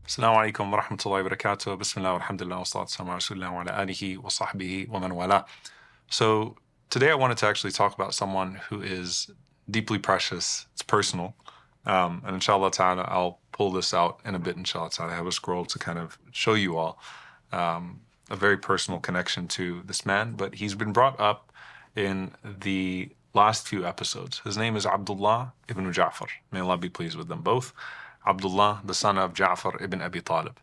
Assalamu alaikum wa rahmatullahi wa barakatuh. Bismillah walhamdulillah wa salatu wa rasulillah wa ala alihi wa sahbihi wa man wala. So today I wanted to actually talk about someone who is deeply precious. It's personal. And inshallah ta'ala, I'll pull this out in a bit, inshallah ta'ala. I have a scroll to kind of show you all a very personal connection to this man. But he's been brought up in the last few episodes. His name is Abdullah ibn Ja'far. May Allah be pleased with them both. Abdullah, the son of Ja'far ibn Abi Talib.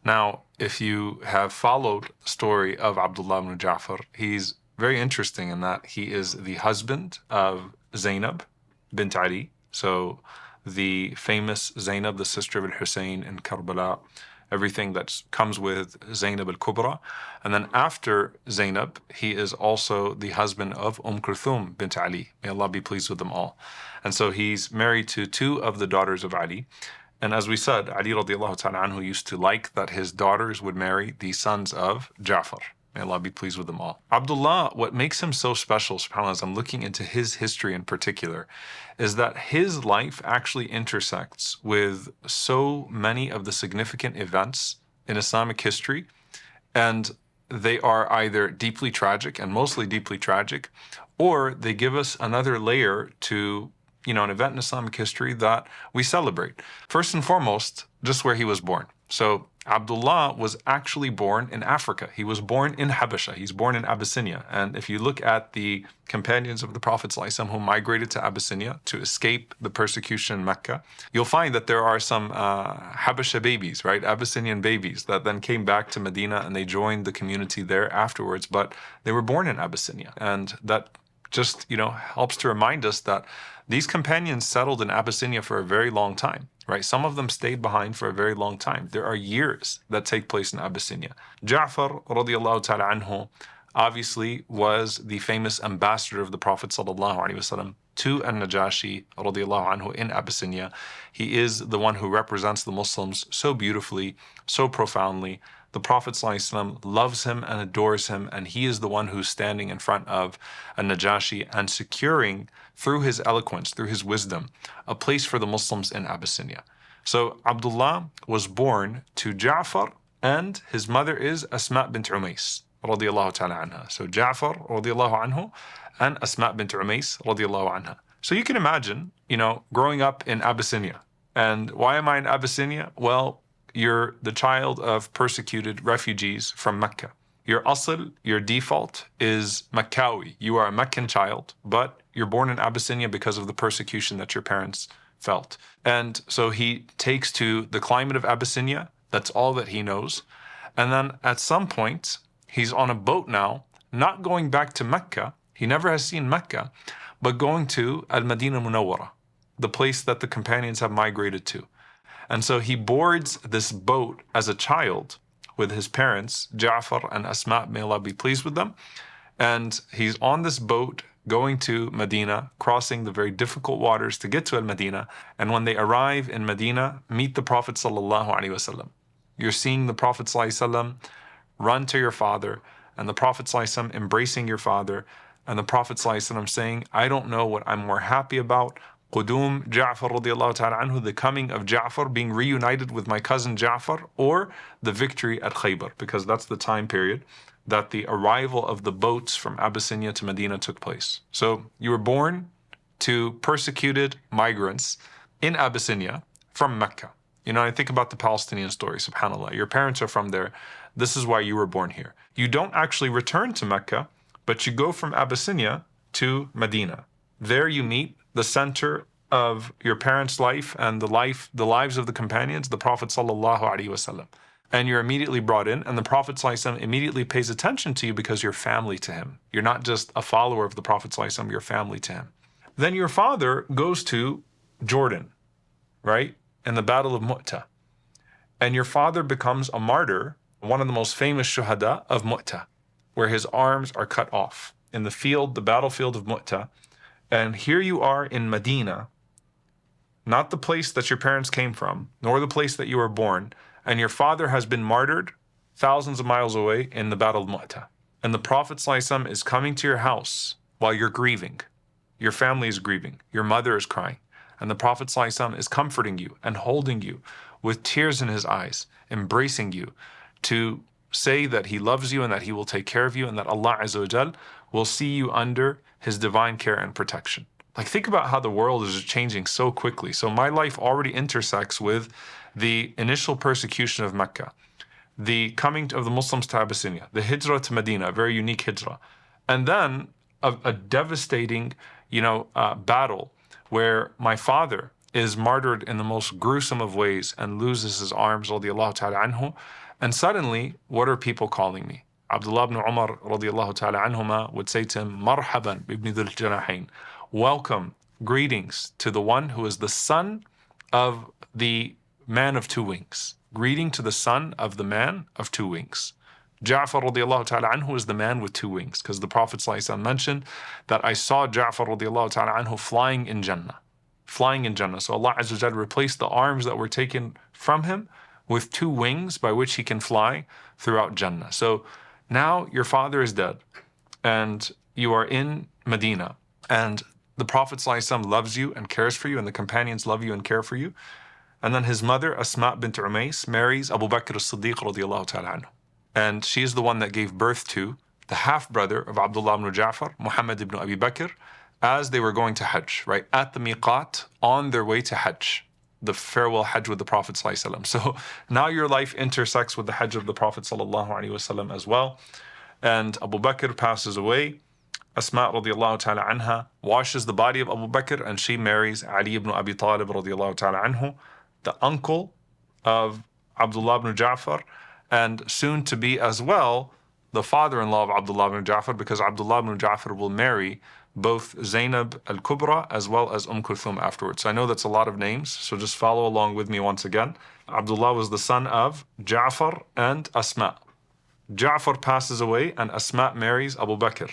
Now, if you have followed the story of Abdullah ibn Ja'far, he's very interesting in that he is the husband of Zaynab bint Ali. So the famous Zaynab, the sister of al-Hussein in Karbala, everything that comes with Zaynab al-Kubra. And then after Zaynab, he is also the husband of Kulthum bint Ali. May Allah be pleased with them all. And so he's married to two of the daughters of Ali. And as we said, Ali radiallahu ta'ala anhu used to like that his daughters would marry the sons of Ja'far. May Allah be pleased with them all. Abdullah, what makes him so special, subhanAllah, as I'm looking into his history in particular, is that his life actually intersects with so many of the significant events in Islamic history. And they are either deeply tragic, and mostly deeply tragic, or they give us another layer to an event in Islamic history that we celebrate. First and foremost, just where he was born. So Abdullah was actually born in Africa. He was born in Habasha. He's born in Abyssinie. And if you look at the companions of the Prophet ﷺ who migrated to Abyssinie to escape the persecution in Mecca, you'll find that there are some Habasha babies, right? Abyssinian babies that then came back to Medina and they joined the community there afterwards, but they were born in Abyssinie. And that just, helps to remind us that these companions settled in Abyssinie for a very long time, right? Some of them stayed behind for a very long time. There are years that take place in Abyssinie. Ja'far radiallahu ta'ala anhu obviously was the famous ambassador of the Prophet sallallahu alaihi wasallam to An-Najashi radiallahu anhu in Abyssinie. He is the one who represents the Muslims so beautifully, so profoundly. The Prophet ﷺ loves him and adores him, and he is the one who's standing in front of An-Najashi and securing, through his eloquence, through his wisdom, a place for the Muslims in Abyssinie. So Abdullah was born to Ja'far, and his mother is Asma bint Umays, radiallahu ta'ala anha. So Ja'far, radiallahu anhu, and Asma bint Umays, radiallahu anha. So you can imagine, growing up in Abyssinie. And why am I in Abyssinie? Well, you're the child of persecuted refugees from Mecca. Your asl, your default is Meccawi. You are a Meccan child, but you're born in Abyssinie because of the persecution that your parents felt. And so he takes to the climate of Abyssinie. That's all that he knows. And then at some point, he's on a boat now, not going back to Mecca. He never has seen Mecca, but going to Al-Madinah Munawwara, the place that the companions have migrated to. And so he boards this boat as a child with his parents, Ja'far and Asma, may Allah be pleased with them. And he's on this boat going to Medina, crossing the very difficult waters to get to Al-Madinah. And when they arrive in Medina, meet the Prophet sallallahu alaihi wasallam. You're seeing the Prophet sallallahu alaihi wasallam run to your father, and the Prophet sallallahu alaihi wasallam embracing your father, and the Prophet sallallahu alaihi wasallam saying, I don't know what I'm more happy about, Qudum Ja'far radiallahu ta'ala anhu, the coming of Ja'far, being reunited with my cousin Ja'far, or the victory at Khaybar, because that's the time period that the arrival of the boats from Abyssinie to Medina took place. So you were born to persecuted migrants in Abyssinie from Mecca. I think about the Palestinian story, subhanAllah. Your parents are from there. This is why you were born here. You don't actually return to Mecca, but you go from Abyssinie to Medina. There you meet the center of your parents' life and the lives of the companions, the Prophet sallallahu alaihi wasallam. And you're immediately brought in, and the Prophet sallallahu alaihi wasallam immediately pays attention to you because you're family to him. You're not just a follower of the Prophet sallallahu alaihi wasallam, you're family to him. Then your father goes to Jordan, right, in the Battle of Mu'tah. And your father becomes a martyr, one of the most famous shuhada of Mu'tah, where his arms are cut off in the battlefield of Mu'tah. And here you are in Medina, not the place that your parents came from, nor the place that you were born, and your father has been martyred thousands of miles away in the Battle of Mu'tah. And the Prophet ﷺ is coming to your house while you're grieving. Your family is grieving. Your mother is crying. And the Prophet ﷺ is comforting you and holding you with tears in his eyes, embracing you, to say that he loves you and that he will take care of you and that Allah Azza wa Jal will see you under his divine care and protection. Like, think about how the world is changing so quickly. So my life already intersects with the initial persecution of Mecca, the coming of the Muslims to Abyssinie, the hijra to Medina, a very unique hijra, and then a devastating, battle where my father is martyred in the most gruesome of ways and loses his arms, radiallahu ta'ala anhu. And suddenly, what are people calling me? Abdullah ibn Umar radiallahu ta'ala anhuma would say to him, Marhaban ibn dhul janahayn. Welcome, greetings to the one who is the son of the man of two wings. Greeting to the son of the man of two wings. Ja'far radiallahu ta'ala anhu is the man with two wings, because the Prophet ﷺ mentioned that I saw Ja'far radiallahu ta'ala anhu flying in Jannah. Flying in Jannah. So Allah Azza wa Jalla replaced the arms that were taken from him with two wings by which he can fly throughout Jannah. So now your father is dead and you are in Medina, and the Prophet ﷺ loves you and cares for you, and the companions love you and care for you. And then his mother, Asma bint Umays, marries Abu Bakr as-Siddiq radiallahu ta'ala anhu. And she is the one that gave birth to the half-brother of Abdullah ibn Ja'far, Muhammad ibn Abi Bakr, as they were going to Hajj, right? At the miqat, on their way to Hajj, the farewell Hajj with the Prophet ﷺ. So now your life intersects with the Hajj of the Prophet ﷺ as well. And Abu Bakr passes away. Asma radiallahu ta'ala anha washes the body of Abu Bakr, and she marries Ali ibn Abi Talib radiallahu ta'ala anhu, the uncle of Abdullah ibn Ja'far, and soon to be as well the father-in-law of Abdullah ibn Ja'far, because Abdullah ibn Ja'far will marry both Zaynab al-Kubra as well as Kulthum afterwards. So I know that's a lot of names, so just follow along with me once again. Abdullah was the son of Ja'far and Asma. Ja'far passes away and Asma marries Abu Bakr.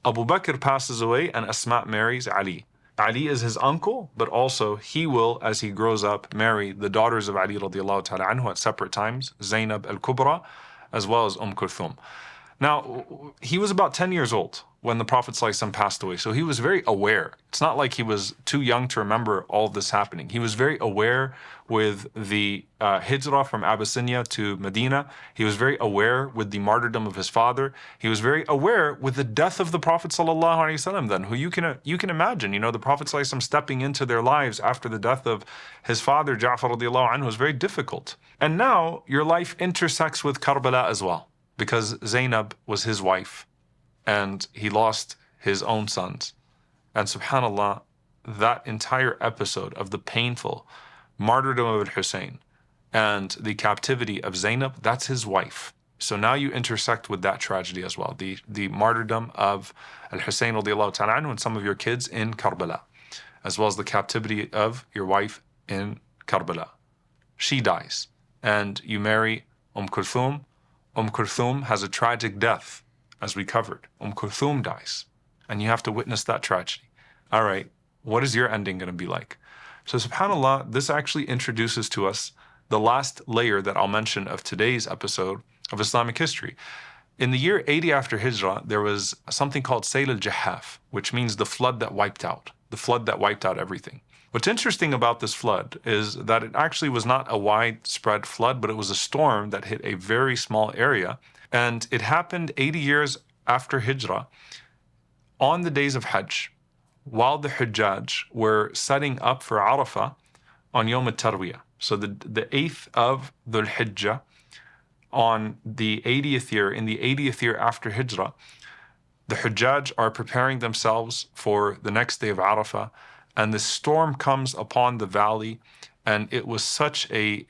Abu Bakr passes away and Asma marries Ali. Ali is his uncle, but also he will, as he grows up, marry the daughters of Ali radiallahu ta'ala anhu at separate times, Zaynab al-Kubra, as well as Kulthum. Now, he was about 10 years old when the Prophet ﷺ passed away, so he was very aware. It's not like he was too young to remember all of this happening. He was very aware with the hijra from Abyssinia to Medina. He was very aware with the martyrdom of his father. He was very aware with the death of the Prophet ﷺ then, who you can imagine, the Prophet ﷺ stepping into their lives after the death of his father, Ja'far radiallahu anhu, was very difficult. And now your life intersects with Karbala as well, because Zaynab was his wife and he lost his own sons. And subhanAllah, that entire episode of the painful martyrdom of Al-Hussein and the captivity of Zaynab, that's his wife. So now you intersect with that tragedy as well, the martyrdom of Al-Hussein radiallahu ta'ala anhu and some of your kids in Karbala, as well as the captivity of your wife in Karbala. She dies and you marry Kulthum. Kulthum has a tragic death, as we covered. Kulthum dies, and you have to witness that tragedy. All right, what is your ending going to be like? So subhanAllah, this actually introduces to us the last layer that I'll mention of today's episode of Islamic history. In the year 80 after Hijrah, there was something called Sayl al-Jahaf, which means the flood that wiped out everything. What's interesting about this flood is that it actually was not a widespread flood, but it was a storm that hit a very small area. And it happened 80 years after Hijrah, on the days of Hajj, while the Hujjaj were setting up for Arafah on Yawm al-Tarwiyah. So the 8th of Dhul Hijjah, on the 80th year, in the 80th year after Hijrah, the Hujjaj are preparing themselves for the next day of Arafah, and the storm comes upon the valley, and it was such a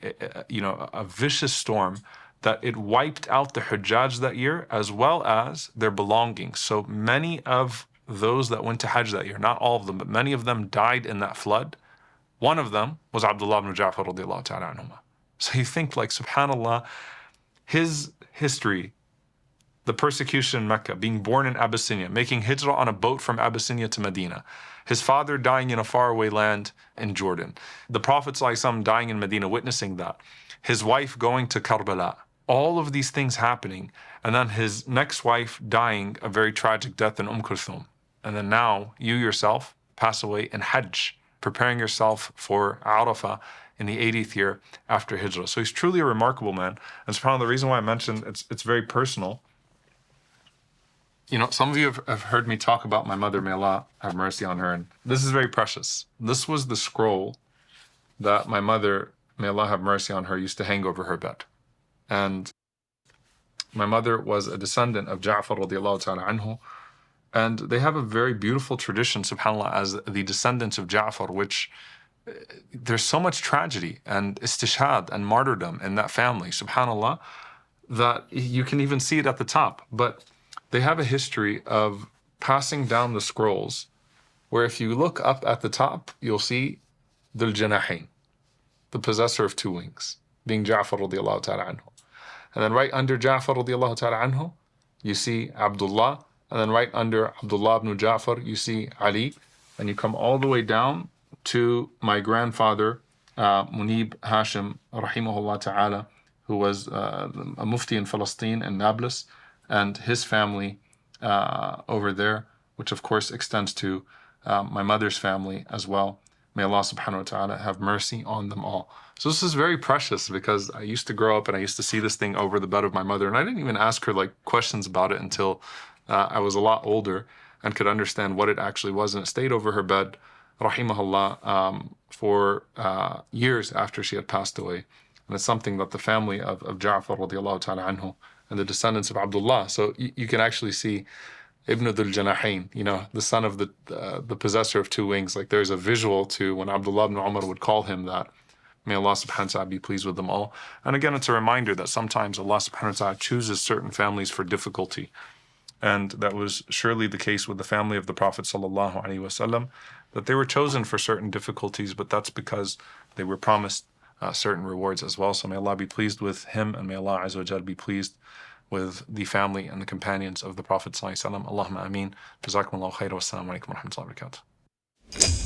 vicious storm that it wiped out the Hujjaj that year as well as their belongings. So many of those that went to Hajj that year, not all of them, but many of them died in that flood. One of them was Abdullah ibn Ja'far radiallahu ta'ala anhuma. So you think, like, subhanAllah, his history, the persecution in Mecca, being born in Abyssinia, making hijrah on a boat from Abyssinia to Medina, his father dying in a faraway land in Jordan, the Prophet ﷺ dying in Medina, witnessing that, his wife going to Karbala, all of these things happening, and then his next wife dying a very tragic death in Kulthum. And then now you yourself pass away in Hajj, preparing yourself for Arafah in the 80th year after hijra. So he's truly a remarkable man. And subhanAllah, the reason why I mentioned it's very personal. You know, some of you have heard me talk about my mother, may Allah have mercy on her, and this is very precious. This was the scroll that my mother, may Allah have mercy on her, used to hang over her bed. And my mother was a descendant of Ja'far radiallahu ta'ala anhu, and they have a very beautiful tradition, subhanAllah, as the descendants of Ja'far, which there's so much tragedy and istishhad and martyrdom in that family, subhanAllah, that you can even see it at the top. But they have a history of passing down the scrolls, where if you look up at the top, you'll see Dhul Janahain, the possessor of two wings, being Ja'far radiallahu ta'ala anhu. And then right under Ja'far radiallahu ta'ala anhu, you see Abdullah. And then right under Abdullah ibn Ja'far, you see Ali. And you come all the way down to my grandfather, Munib Hashim, rahimahullah ta'ala, who was a mufti in Palestine and Nablus, and his family over there, which of course extends to my mother's family as well. May Allah subhanahu wa ta'ala have mercy on them all. So this is very precious, because I used to grow up and I used to see this thing over the bed of my mother, and I didn't even ask her like questions about it until I was a lot older and could understand what it actually was. And it stayed over her bed, rahimahullah, for years after she had passed away. And it's something that the family of Ja'far radiallahu ta'ala anhu and the descendants of Abdullah, so you can actually see Ibn Dhul Janahain, you know, the son of the possessor of two wings. Like there's a visual to when Abdullah ibn Umar would call him that. May Allah subhanahu wa ta'ala be pleased with them all. And again, it's a reminder that sometimes Allah subhanahu wa ta'ala chooses certain families for difficulty. And that was surely the case with the family of the Prophet sallallahu alaihi wasallam, that they were chosen for certain difficulties, but that's because they were promised certain rewards as well. So may Allah be pleased with him, and may Allah azza wa jal be pleased with the family and the companions of the Prophet sallallahu alaihi wasallam. Allahumma ameen. Jazakumullahu khairan. Wassalamu alaikum wa rahmatullahi wa barakatuh.